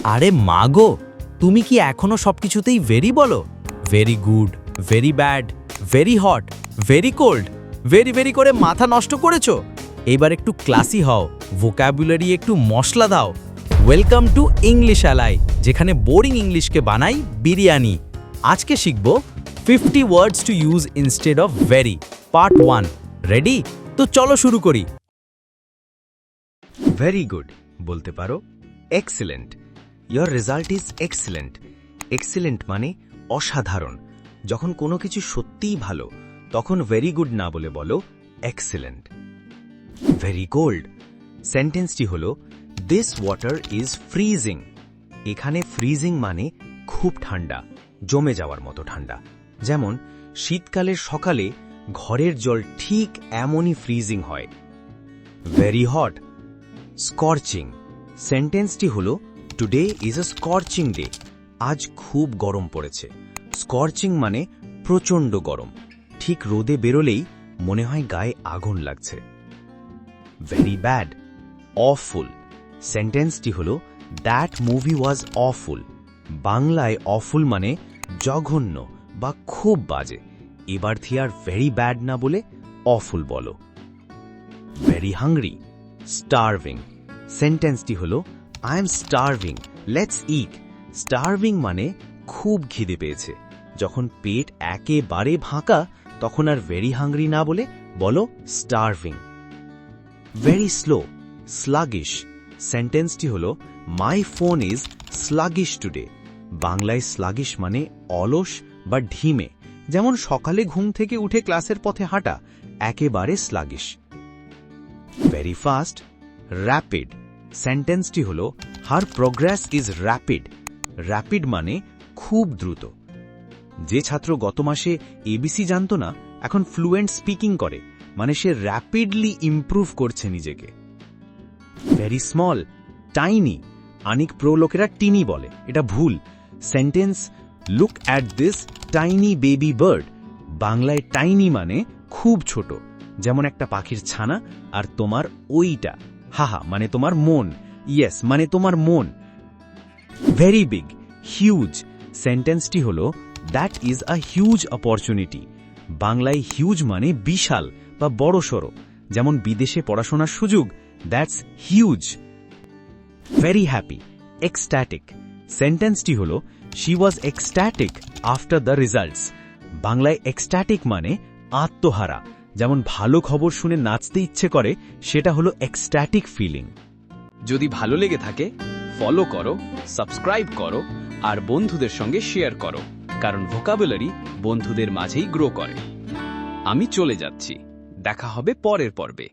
আরে মাগো, তুমি কি এখনো সবকিছুতেই ভেরি বলো? Very good, very bad, very hot, very cold, very very করে মাথা নষ্ট করেছো। এবার একটু ক্লাসি হও, ভোকাবুলারি একটু মশলা দাও। ওয়েলকাম টু ইংলিশ অ্যালাই, যেখানে বোরিং ইংলিশকে বানাই বিরিয়ানি। আজকে শিখব 50 ওয়ার্ডস to use instead of very, part 1। Ready? তো চলো শুরু করি। ভেরি গুড বলতে পারো excellent. Your result is excellent. Excellent মানে অসাধারণ। যখন কোনো কিছু সত্যিই ভালো, তখন ভেরি গুড না বলে বলো এক্সিলেন্ট। ভেরি কোল্ড সেন্টেন্সটি হল দিস ওয়াটার ইজ ফ্রিজিং। এখানে ফ্রিজিং মানে খুব ঠান্ডা, জমে যাওয়ার মতো ঠান্ডা। যেমন শীতকালের সকালে ঘরের জল ঠিক এমনই ফ্রিজিং হয়। ভেরি হট স্কর্চিং সেন্টেন্সটি হল today is a scorching day. আজ খুব গরম পড়েছে। স্কর্চিং মানে প্রচণ্ড গরম, ঠিক রোদে বেরোলেই মনে হয় গায়ে আগুন লাগছে। ভেরি ব্যাড অফুল সেন্টেন্সটি হল দ্যাট মুভি ওয়াজ অফুল। বাংলায় অফুল মানে জঘন্য বা খুব বাজে। এবার আর ভেরি ব্যাড না বলে অফুল বলো। ভেরি হাংরি স্টারভিং সেন্টেন্সটি হল I am starving, let's eat. Starving মানে খুব খিদে পেয়েছে। যখন পেট একেবারে ভাঁকা, তখন আর ভেরি হাংরি না বলে বলো স্টারভিং। ভেরি স্লো স্লাগিশ সেন্টেন্সটি হল my phone is sluggish today. বাংলায় স্লাগিশ মানে অলস বা ঢিমে। যেমন সকালে ঘুম থেকে উঠে ক্লাসের পথে হাঁটা, একেবারে স্লাগিশ। ভেরি ফাস্ট র্যাপিড সেন্টেন্সটি হল হার প্রোগ্রেস ইজ র্যাপিড। র্যাপিড মানে খুব দ্রুত। যে ছাত্র গত মাসে এবিসি জানত না, এখন ফ্লুয়েন্ট স্পিকিং করে, মানে সে র্যাপিডলি ইমপ্রুভ করছে নিজেকে। ভেরি স্মল টাইনি অনেক প্রো লোকেরা টিনি বলে, এটা ভুল। Sentence look at this tiny baby bird. বাংলায় টাইনি মানে খুব ছোট, যেমন একটা পাখির ছানা। আর তোমার ওইটা, হাহা মানে তোমার মন, ইয়েস মানে তোমার মন। ভেরি বিগ হিউজ সেন্টেন্সটি হল that is a huge opportunity. বাংলায় হিউজ মানে বিশাল বা বড়সড়, যেমন বিদেশে পড়াশোনার সুযোগ, that's huge. Very happy ecstatic সেন্টেন্সটি হল she was ecstatic after the results. বাংলায় এক্সট্যাটিক মানে আত্মহারা, যেমন ভালো খবর শুনে নাচতে ইচ্ছে করে, সেটা হলো এক্সট্যাটিক ফিলিং। যদি ভালো লেগে থাকে ফলো করো, সাবস্ক্রাইব করো আর বন্ধুদের সঙ্গে শেয়ার করো, কারণ ভোকাবুলারি বন্ধুদের মাঝেই গ্রো করে। আমি চলে যাচ্ছি, দেখা হবে পরের পর্বে।